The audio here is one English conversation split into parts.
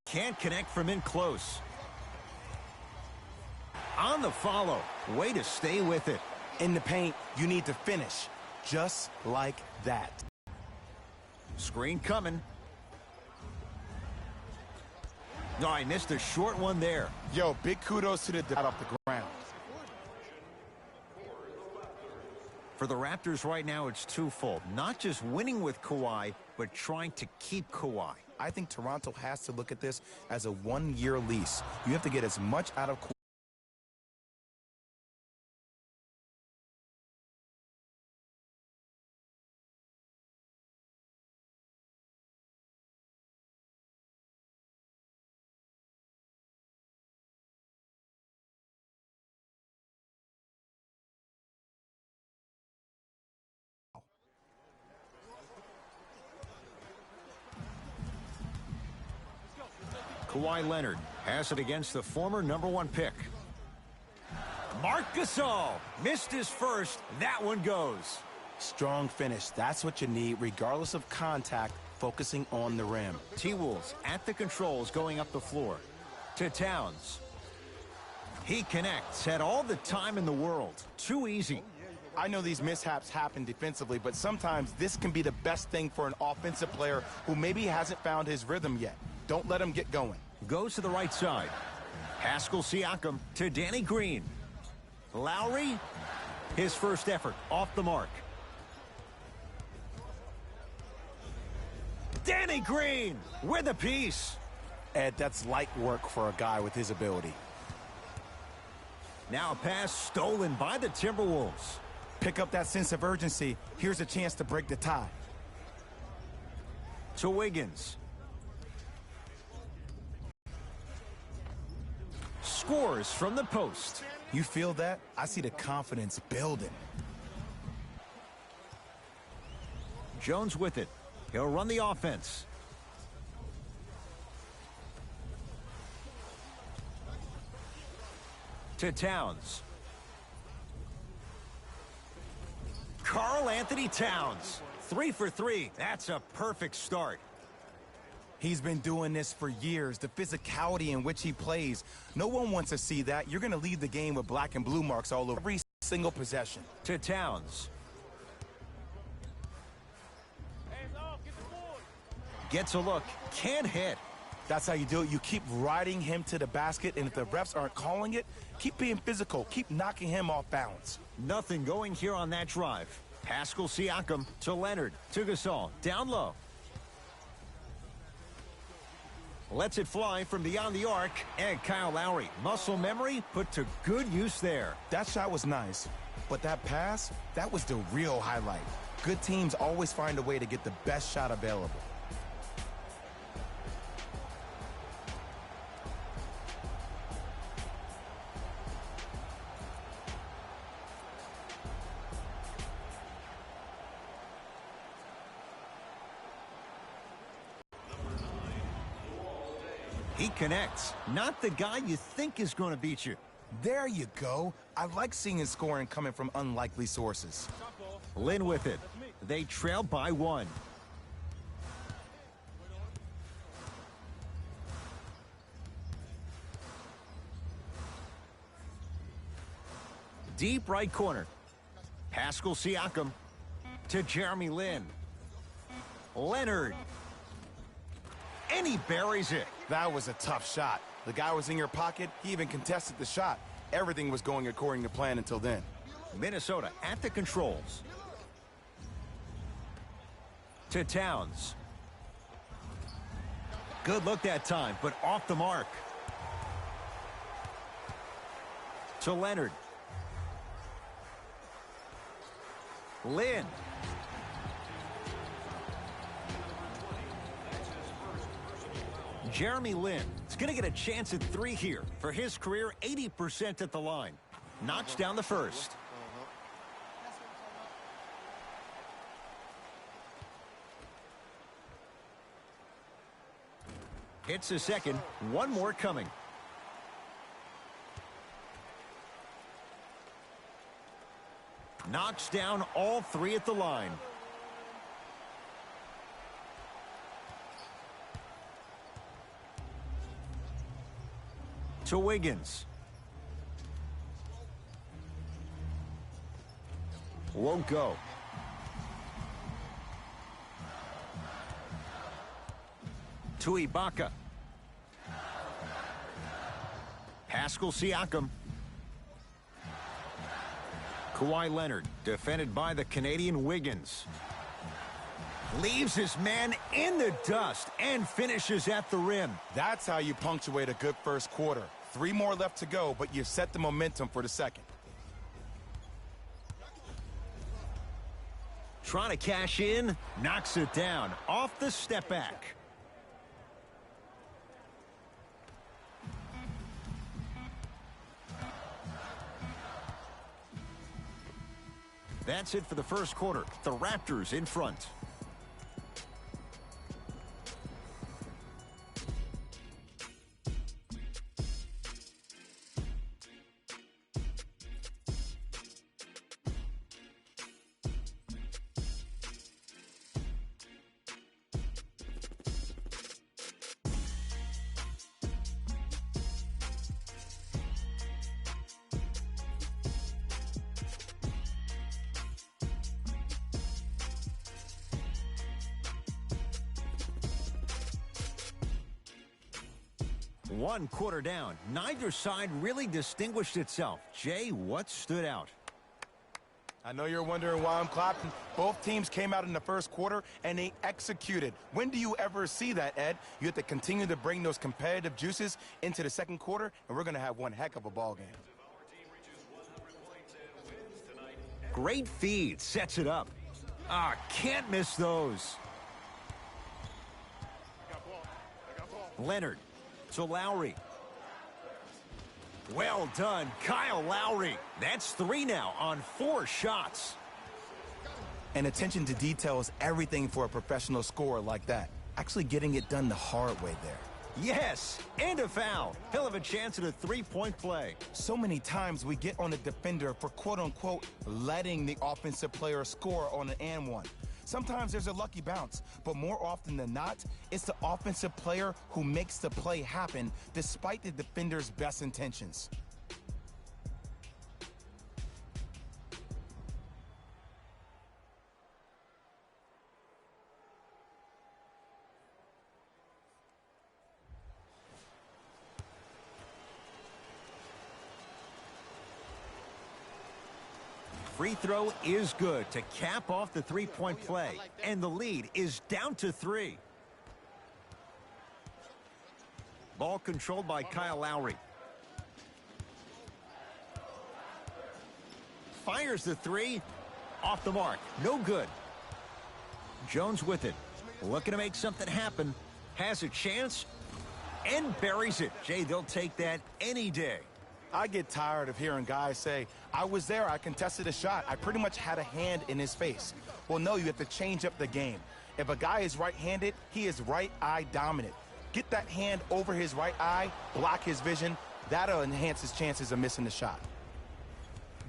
Can't connect from in close. On the follow. Way to stay with it. In the paint, you need to finish. Just like that. Screen coming. No, I missed a short one there. Yo, big kudos to the off the ground. For the Raptors right now, it's twofold. Not just winning with Kawhi, but trying to keep Kawhi. I think Toronto has to look at this as a one-year lease. You have to get as much out of Kawhi Leonard has it against the former #1 pick. Marc Gasol missed his first. That one goes. Strong finish. That's what you need, regardless of contact, focusing on the rim. T-Wolves at the controls going up the floor. To Towns. He connects. Had all the time in the world. Too easy. I know these mishaps happen defensively, but sometimes this can be the best thing for an offensive player who maybe hasn't found his rhythm yet. Don't let him get going. Goes to the right side. Pascal Siakam to Danny Green. Lowry, his first effort off the mark. Danny Green with a piece. Ed, that's light work for a guy with his ability. Now a pass stolen by the Timberwolves. Pick up that sense of urgency. Here's a chance to break the tie. To Wiggins. Scores from the post. You feel that? I see the confidence building. Jones with it. He'll run the offense. To Towns. Karl Anthony Towns. 3 for 3. That's a perfect start. He's been doing this for years. The physicality in which he plays. No one wants to see that. You're going to lead the game with black and blue marks all over every single possession. To Towns. Gets a look. Can't hit. That's how you do it. You keep riding him to the basket, and if the refs aren't calling it, keep being physical. Keep knocking him off balance. Nothing going here on that drive. Pascal Siakam to Leonard. To Gasol. Down low. Lets it fly from beyond the arc. And Kyle Lowry. Muscle memory put to good use there. That shot was nice, but that pass, that was the real highlight. Good teams always find a way to get the best shot available. He connects. Not the guy you think is going to beat you. There you go. I like seeing scoring coming from unlikely sources. Lynn with it. They trail by 1. Deep right corner. Pascal Siakam to Jeremy Lin. Leonard. And he buries it. That was a tough shot. The guy was in your pocket. He even contested the shot. Everything was going according to plan until then. Minnesota at the controls. To Towns. Good look that time, but off the mark. To Leonard. Lynn. Jeremy Lin is going to get a chance at 3 here. For his career, 80% at the line. Knocks down the first. Hits the second. One more coming. Knocks down all 3 at the line. To Wiggins. Won't go. To Ibaka. Pascal Siakam. Kawhi Leonard, defended by the Canadian Wiggins. Leaves his man in the dust and finishes at the rim. That's how you punctuate a good first quarter. 3 more left to go, but you've set the momentum for the second. Trying to cash in, knocks it down off the step back. That's it for the first quarter. The Raptors in front. One quarter down. Neither side really distinguished itself. Jay, what stood out? I know you're wondering why I'm clapping. Both teams came out in the first quarter, and they executed. When do you ever see that, Ed? You have to continue to bring those competitive juices into the second quarter, and we're going to have one heck of a ball game. Great feed. Sets it up. Can't miss those. Leonard. To Lowry. Well done, Kyle Lowry. That's 3 now on 4 shots. And attention to detail is everything for a professional scorer like that. Actually getting it done the hard way there. Yes, and a foul. He'll have a chance at a 3-point play. So many times we get on the defender for quote-unquote letting the offensive player score on an and one. Sometimes there's a lucky bounce, but more often than not, it's the offensive player who makes the play happen despite the defender's best intentions. Free throw is good to cap off the 3-point play, and the lead is down to 3. Ball controlled by Kyle Lowry. Fires the 3. Off the mark. No good. Jones with it. Looking to make something happen. Has a chance and buries it. Jay, they'll take that any day. I get tired of hearing guys say, I was there, I contested a shot, I pretty much had a hand in his face. Well, no, you have to change up the game. If a guy is right-handed, he is right eye dominant. Get that hand over his right eye, block his vision. That'll enhance his chances of missing the shot.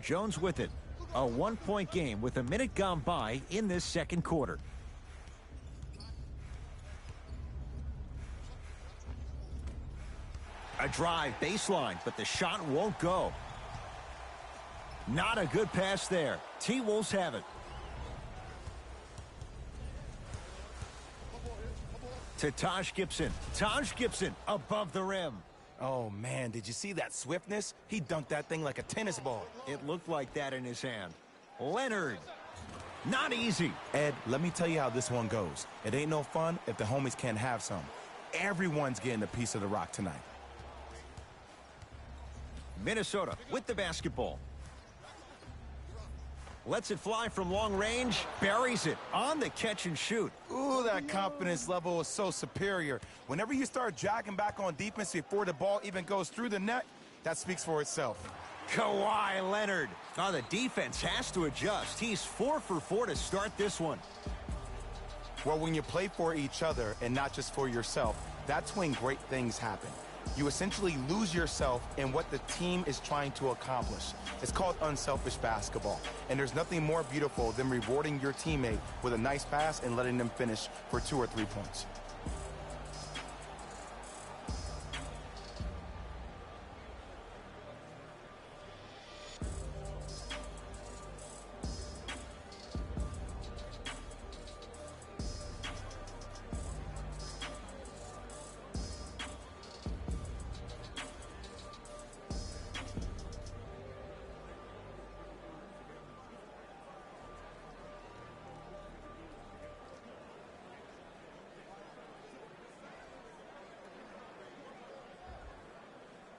Jones with it. A 1-point game with a minute gone by in this second quarter. A drive baseline, but the shot won't go. Not a good pass there. T-Wolves have it. To Taj Gibson. Taj Gibson above the rim. Oh, man, did you see that swiftness? He dunked that thing like a tennis ball. It looked like that in his hand. Leonard. Not easy. Ed, let me tell you how this one goes. It ain't no fun if the homies can't have some. Everyone's getting a piece of the rock tonight. Minnesota with the basketball. Lets it fly from long range. Buries it on the catch and shoot. Ooh, that confidence level is so superior. Whenever you start jogging back on defense before the ball even goes through the net, that speaks for itself. Kawhi Leonard. Now the defense has to adjust. He's 4 for 4 to start this one. Well, when you play for each other and not just for yourself, that's when great things happen. You essentially lose yourself in what the team is trying to accomplish. It's called unselfish basketball. And there's nothing more beautiful than rewarding your teammate with a nice pass and letting them finish for 2 or 3 points.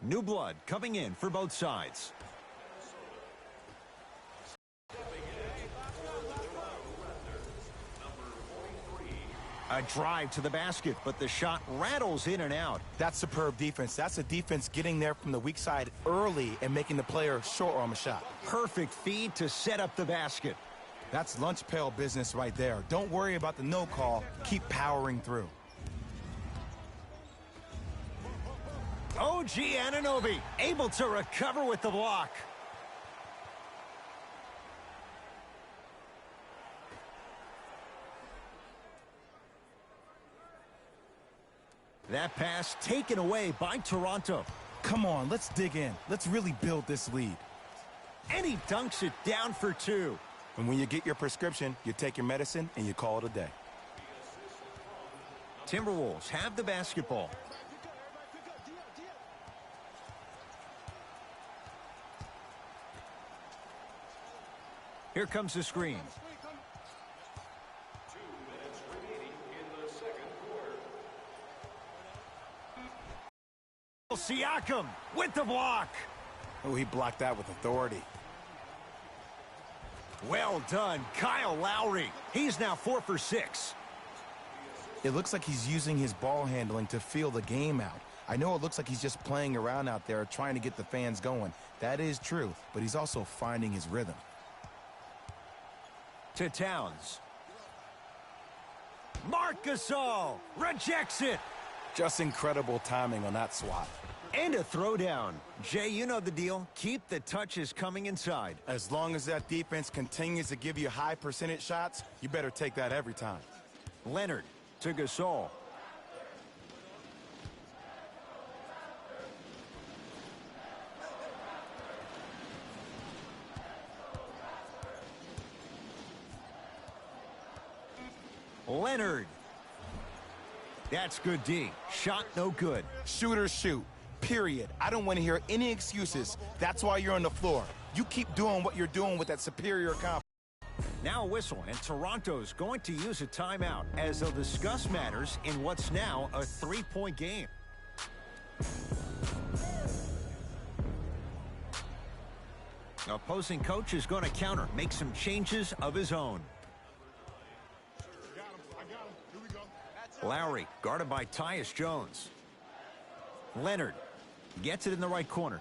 New blood coming in for both sides. A drive to the basket, but the shot rattles in and out. That's superb defense. That's a defense getting there from the weak side early and making the player short arm a shot. Perfect feed to set up the basket. That's lunch pail business right there. Don't worry about the no call. Keep powering through. OG Anunoby able to recover with the block. That pass taken away by Toronto. Come on, let's dig in. Let's really build this lead. And he dunks it down for two. And when you get your prescription, you take your medicine and you call it a day. Timberwolves have the basketball. Here comes the screen. Siakam with the block. Oh, he blocked that with authority. Well done, Kyle Lowry. He's now 4 for 6. It looks like he's using his ball handling to feel the game out. I know it looks like he's just playing around out there trying to get the fans going. That is true, but he's also finding his rhythm. To Towns. Marc Gasol rejects it. Just incredible timing on that swat. And a throwdown. Jay, you know the deal. Keep the touches coming inside. As long as that defense continues to give you high percentage shots, you better take that every time. Leonard to Gasol. Leonard. That's good D. Shot no good. Shooters shoot. Period. I don't want to hear any excuses. That's why you're on the floor. You keep doing what you're doing with that superior confidence. Now a whistle, and Toronto's going to use a timeout as they'll discuss matters in what's now a 3-point game. Opposing coach is going to counter, make some changes of his own. Lowry guarded by Tyus Jones. Leonard gets it in the right corner.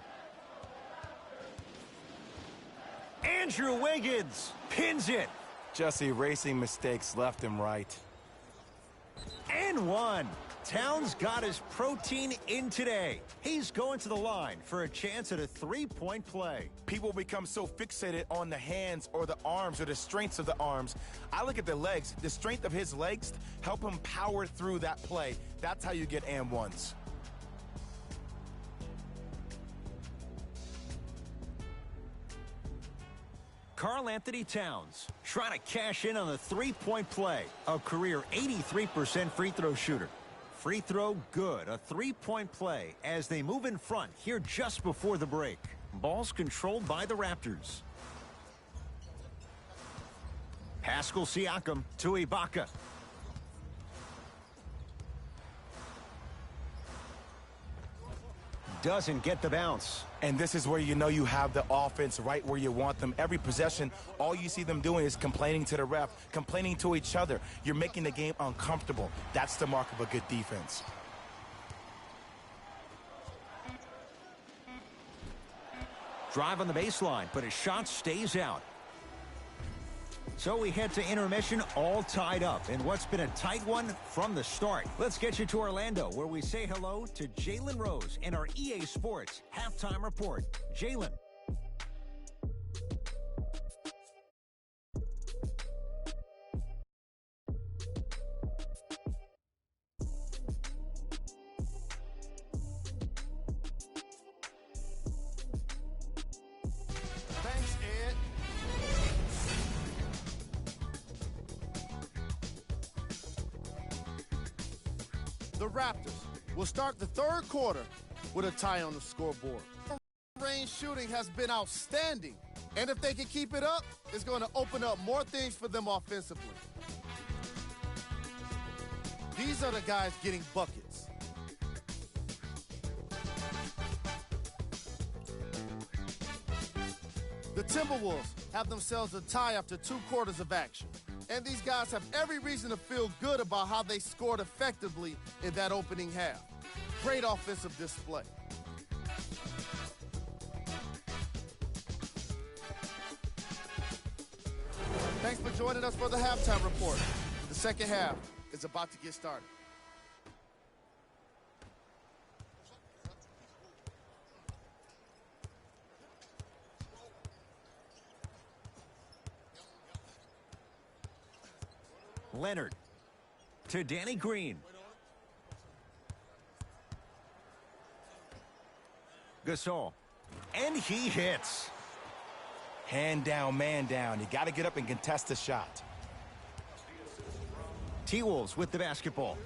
Andrew Wiggins pins it. Just erasing mistakes left and right. And one. Towns got his protein in today. He's going to the line for a chance at a 3-point play. People become so fixated on the hands or the arms or the strengths of the arms. I look at the legs. The strength of his legs help him power through that play. That's how you get and ones. Karl Anthony Towns trying to cash in on the 3-point play. A career 83% free throw shooter. Free throw good. A 3-point play as they move in front here just before the break. Ball's controlled by the Raptors. Pascal Siakam to Ibaka. Doesn't get the bounce. And this is where you know you have the offense right where you want them. Every possession, all you see them doing is complaining to the ref, complaining to each other. You're making the game uncomfortable. That's the mark of a good defense. Drive on the baseline, but his shot stays out. So we head to intermission all tied up in what's been a tight one from the start. Let's get you to Orlando, where we say hello to Jalen Rose in our EA Sports Halftime Report. Jalen. Thanks, Ed. The Raptors will start the third quarter with a tie on the scoreboard. Range shooting has been outstanding, and if they can keep it up, it's going to open up more things for them offensively. These are the guys getting buckets. The Timberwolves have themselves a tie after 2 quarters of action. And these guys have every reason to feel good about how they scored effectively in that opening half. Great offensive display. Thanks for joining us for the halftime report. The second half is about to get started. Leonard to Danny Green. Gasol. And he hits. Hand down, man down. You got to get up and contest the shot. T-Wolves with the basketball.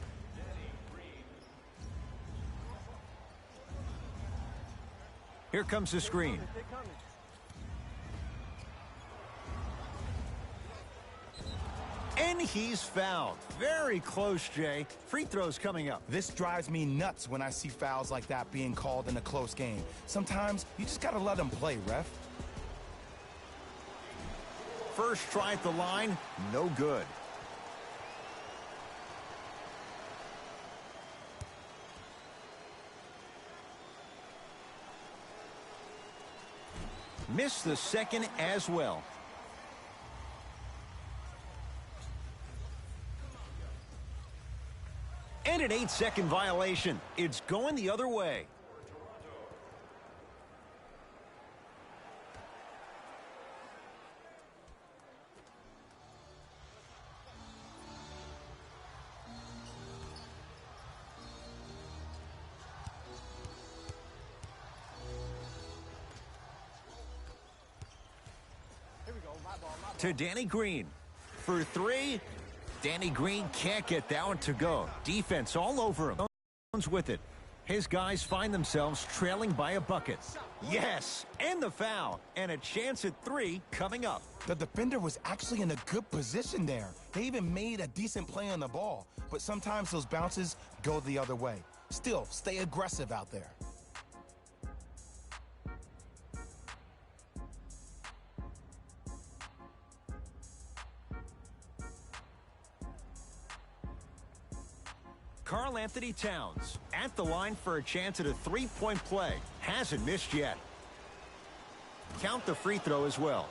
Here comes the screen. And he's fouled. Very close, Jay. Free throws coming up. This drives me nuts when I see fouls like that being called in a close game. Sometimes you just got to let them play, ref. First try at the line, no good. Missed the second as well. And an 8-second violation. It's going the other way. To Danny Green for 3. Danny Green can't get that one to go. Defense all over him. Jones with it. His guys find themselves trailing by a bucket. Yes, and the foul. And a chance at 3 coming up. The defender was actually in a good position there. They even made a decent play on the ball. But sometimes those bounces go the other way. Still, stay aggressive out there. Karl Anthony Towns at the line for a chance at a 3-point play. Hasn't missed yet. Count the free throw as well.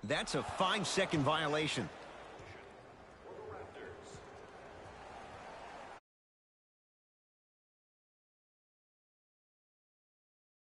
That's a 5-second violation.